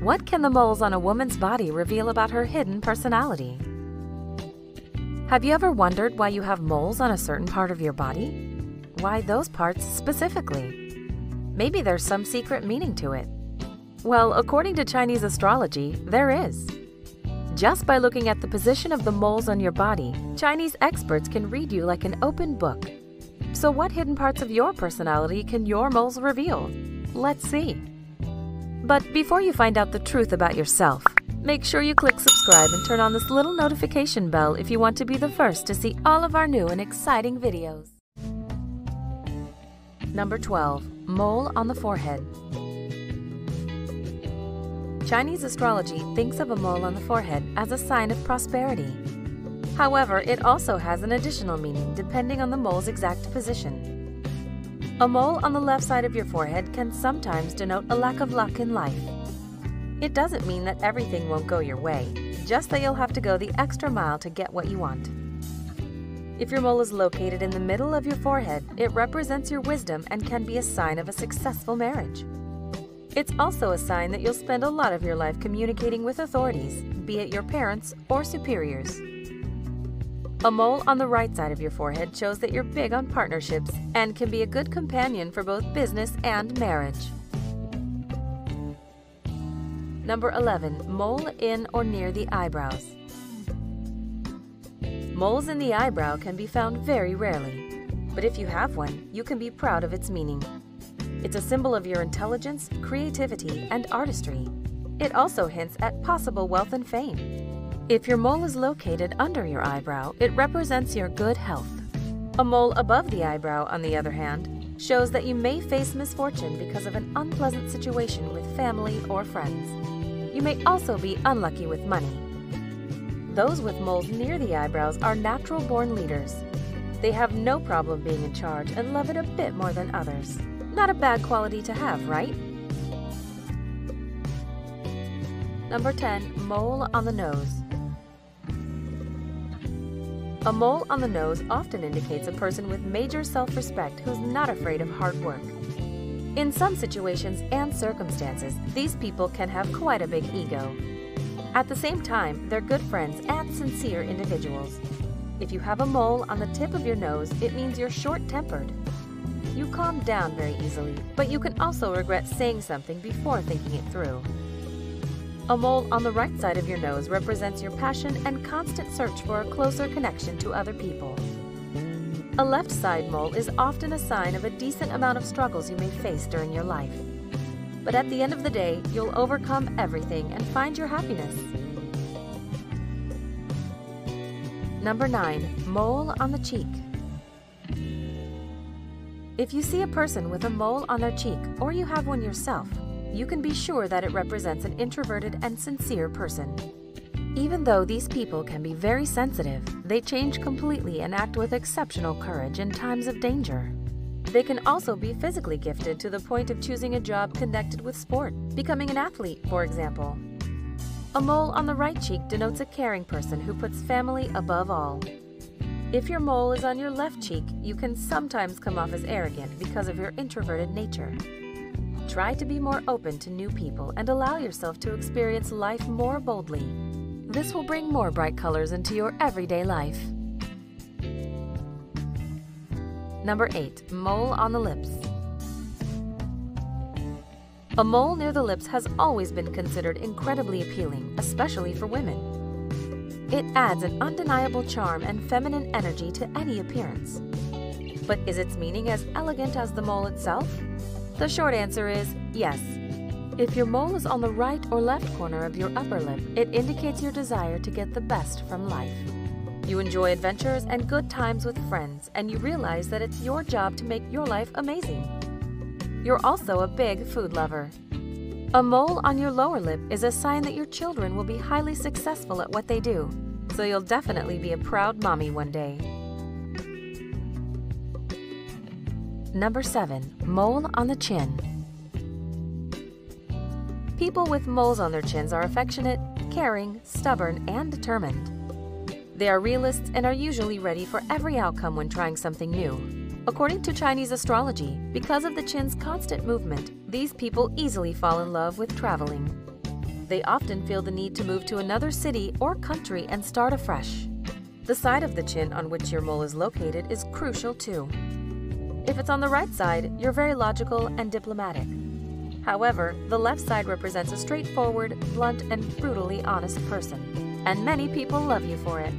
What can the moles on a woman's body reveal about her hidden personality? Have you ever wondered why you have moles on a certain part of your body? Why those parts specifically? Maybe there's some secret meaning to it. Well, according to Chinese astrology, there is. Just by looking at the position of the moles on your body, Chinese experts can read you like an open book. So what hidden parts of your personality can your moles reveal? Let's see. But before you find out the truth about yourself, make sure you click subscribe and turn on this little notification bell if you want to be the first to see all of our new and exciting videos. Number 12. Mole on the forehead. Chinese astrology thinks of a mole on the forehead as a sign of prosperity. However, it also has an additional meaning depending on the mole's exact position. A mole on the left side of your forehead can sometimes denote a lack of luck in life. It doesn't mean that everything won't go your way, just that you'll have to go the extra mile to get what you want. If your mole is located in the middle of your forehead, it represents your wisdom and can be a sign of a successful marriage. It's also a sign that you'll spend a lot of your life communicating with authorities, be it your parents or superiors. A mole on the right side of your forehead shows that you're big on partnerships and can be a good companion for both business and marriage. Number 11. Mole in or near the eyebrows. Moles in the eyebrow can be found very rarely, but if you have one, you can be proud of its meaning. It's a symbol of your intelligence, creativity, and artistry. It also hints at possible wealth and fame. If your mole is located under your eyebrow, it represents your good health. A mole above the eyebrow, on the other hand, shows that you may face misfortune because of an unpleasant situation with family or friends. You may also be unlucky with money. Those with moles near the eyebrows are natural-born leaders. They have no problem being in charge and love it a bit more than others. Not a bad quality to have, right? Number 10. Mole on the nose. A mole on the nose often indicates a person with major self-respect who's not afraid of hard work. In some situations and circumstances, these people can have quite a big ego. At the same time, they're good friends and sincere individuals. If you have a mole on the tip of your nose, it means you're short-tempered. You calm down very easily, but you can also regret saying something before thinking it through. A mole on the right side of your nose represents your passion and constant search for a closer connection to other people. A left side mole is often a sign of a decent amount of struggles you may face during your life. But at the end of the day, you'll overcome everything and find your happiness. Number 9. Mole on the cheek. If you see a person with a mole on their cheek, or you have one yourself, you can be sure that it represents an introverted and sincere person. Even though these people can be very sensitive, they change completely and act with exceptional courage in times of danger. They can also be physically gifted to the point of choosing a job connected with sport, becoming an athlete, for example. A mole on the right cheek denotes a caring person who puts family above all. If your mole is on your left cheek, you can sometimes come off as arrogant because of your introverted nature. Try to be more open to new people and allow yourself to experience life more boldly. This will bring more bright colors into your everyday life. Number 8. Mole on the lips. A mole near the lips has always been considered incredibly appealing, especially for women. It adds an undeniable charm and feminine energy to any appearance. But is its meaning as elegant as the mole itself? The short answer is yes. If your mole is on the right or left corner of your upper lip, it indicates your desire to get the best from life. You enjoy adventures and good times with friends, and you realize that it's your job to make your life amazing. You're also a big food lover. A mole on your lower lip is a sign that your children will be highly successful at what they do, so you'll definitely be a proud mommy one day. Number 7. Mole on the chin. People with moles on their chins are affectionate, caring, stubborn, and determined. They are realists and are usually ready for every outcome when trying something new. According to Chinese astrology, because of the chin's constant movement, these people easily fall in love with traveling. They often feel the need to move to another city or country and start afresh. The side of the chin on which your mole is located is crucial too. If it's on the right side, you're very logical and diplomatic. However, the left side represents a straightforward, blunt, and brutally honest person, and many people love you for it.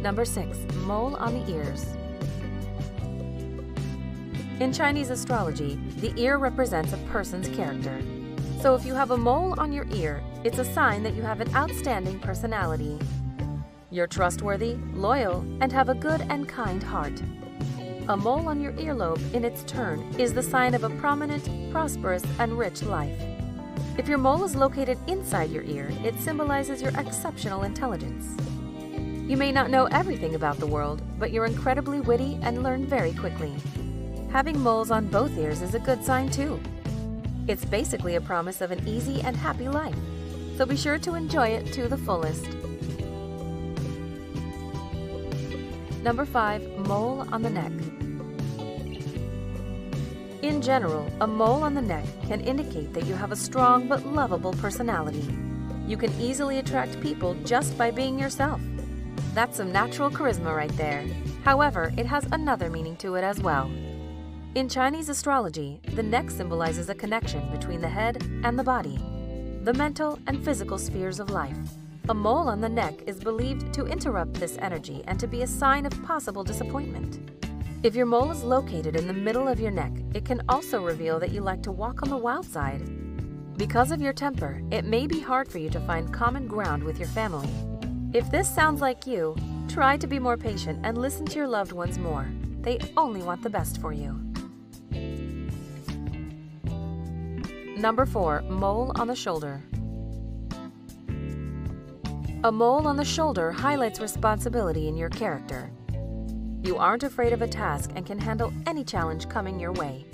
Number 6. Mole on the ears. In Chinese astrology, the ear represents a person's character. So if you have a mole on your ear, it's a sign that you have an outstanding personality. You're trustworthy, loyal, and have a good and kind heart. A mole on your earlobe, in its turn, is the sign of a prominent, prosperous, and rich life. If your mole is located inside your ear, it symbolizes your exceptional intelligence. You may not know everything about the world, but you're incredibly witty and learn very quickly. Having moles on both ears is a good sign too. It's basically a promise of an easy and happy life, so be sure to enjoy it to the fullest. Number 5. Mole on the neck. In general, a mole on the neck can indicate that you have a strong but lovable personality. You can easily attract people just by being yourself. That's some natural charisma right there. However, it has another meaning to it as well. In Chinese astrology, the neck symbolizes a connection between the head and the body, the mental and physical spheres of life. A mole on the neck is believed to interrupt this energy and to be a sign of possible disappointment. If your mole is located in the middle of your neck, it can also reveal that you like to walk on the wild side. Because of your temper, it may be hard for you to find common ground with your family. If this sounds like you, try to be more patient and listen to your loved ones more. They only want the best for you. Number 4. Mole on the shoulder. A mole on the shoulder highlights responsibility in your character. You aren't afraid of a task and can handle any challenge coming your way.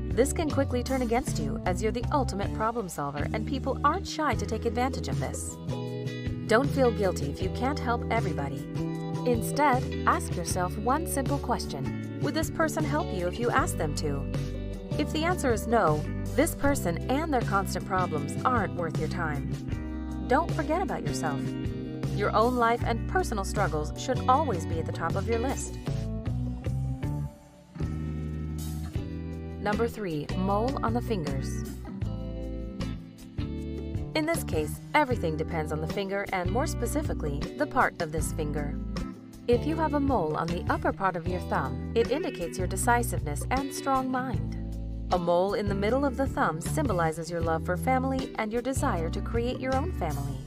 This can quickly turn against you as you're the ultimate problem solver, and people aren't shy to take advantage of this. Don't feel guilty if you can't help everybody. Instead, ask yourself one simple question. Would this person help you if you asked them to? If the answer is no, this person and their constant problems aren't worth your time. Don't forget about yourself. Your own life and personal struggles should always be at the top of your list. Number 3. Mole on the fingers. In this case, everything depends on the finger and, more specifically, the part of this finger. If you have a mole on the upper part of your thumb, it indicates your decisiveness and strong mind. A mole in the middle of the thumb symbolizes your love for family and your desire to create your own family.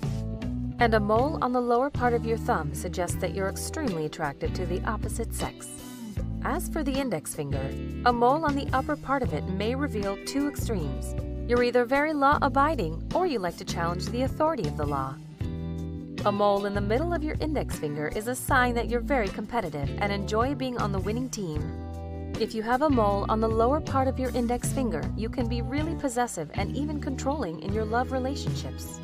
And a mole on the lower part of your thumb suggests that you're extremely attracted to the opposite sex. As for the index finger, a mole on the upper part of it may reveal two extremes. You're either very law-abiding or you like to challenge the authority of the law. A mole in the middle of your index finger is a sign that you're very competitive and enjoy being on the winning team. If you have a mole on the lower part of your index finger, you can be really possessive and even controlling in your love relationships.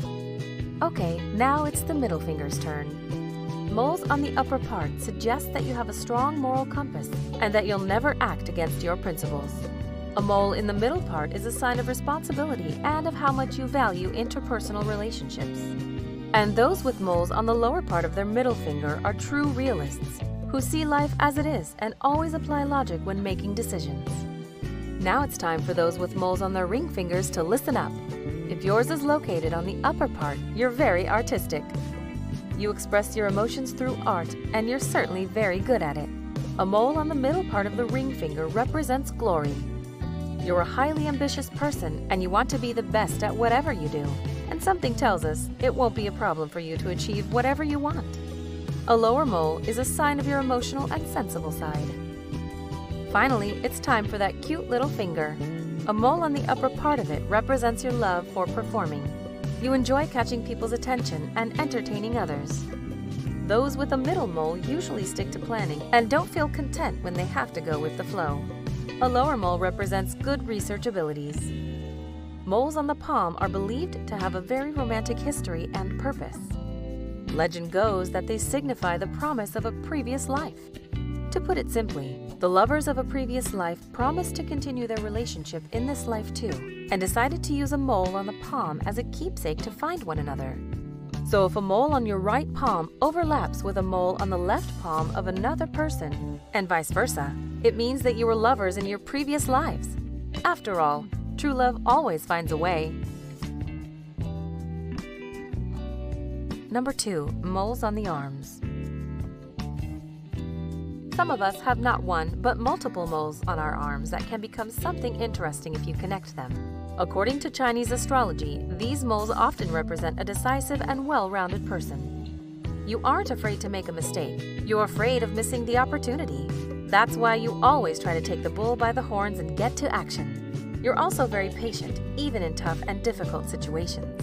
Okay, now it's the middle finger's turn. Moles on the upper part suggest that you have a strong moral compass and that you'll never act against your principles. A mole in the middle part is a sign of responsibility and of how much you value interpersonal relationships. And those with moles on the lower part of their middle finger are true realists, who see life as it is and always apply logic when making decisions. Now it's time for those with moles on their ring fingers to listen up. If yours is located on the upper part, you're very artistic. You express your emotions through art, and you're certainly very good at it. A mole on the middle part of the ring finger represents glory. You're a highly ambitious person, and you want to be the best at whatever you do. And something tells us it won't be a problem for you to achieve whatever you want. A lower mole is a sign of your emotional and sensible side. Finally, it's time for that cute little finger. A mole on the upper part of it represents your love for performing. You enjoy catching people's attention and entertaining others. Those with a middle mole usually stick to planning and don't feel content when they have to go with the flow. A lower mole represents good research abilities. Moles on the palm are believed to have a very romantic history and purpose. Legend goes that they signify the promise of a previous life. To put it simply, the lovers of a previous life promised to continue their relationship in this life too, and decided to use a mole on the palm as a keepsake to find one another. So if a mole on your right palm overlaps with a mole on the left palm of another person, and vice versa, it means that you were lovers in your previous lives. After all, true love always finds a way. Number 2. Moles on the arms. Some of us have not one, but multiple moles on our arms that can become something interesting if you connect them. According to Chinese astrology, these moles often represent a decisive and well-rounded person. You aren't afraid to make a mistake. You're afraid of missing the opportunity. That's why you always try to take the bull by the horns and get to action. You're also very patient, even in tough and difficult situations.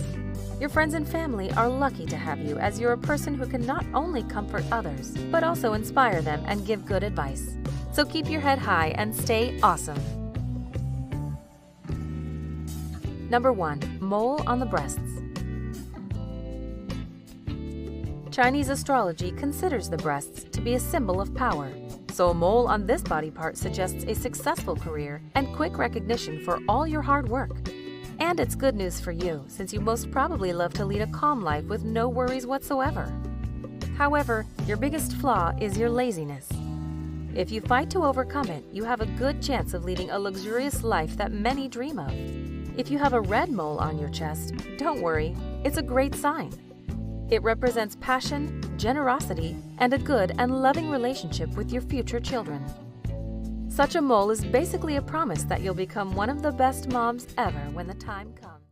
Your friends and family are lucky to have you, as you're a person who can not only comfort others, but also inspire them and give good advice. So keep your head high and stay awesome. Number 1. Mole on the breasts. Chinese astrology considers the breasts to be a symbol of power, so a mole on this body part suggests a successful career and quick recognition for all your hard work. And it's good news for you, since you most probably love to lead a calm life with no worries whatsoever. However, your biggest flaw is your laziness. If you fight to overcome it, you have a good chance of leading a luxurious life that many dream of. If you have a red mole on your chest, don't worry, it's a great sign. It represents passion, generosity, and a good and loving relationship with your future children. Such a mole is basically a promise that you'll become one of the best moms ever when the time comes.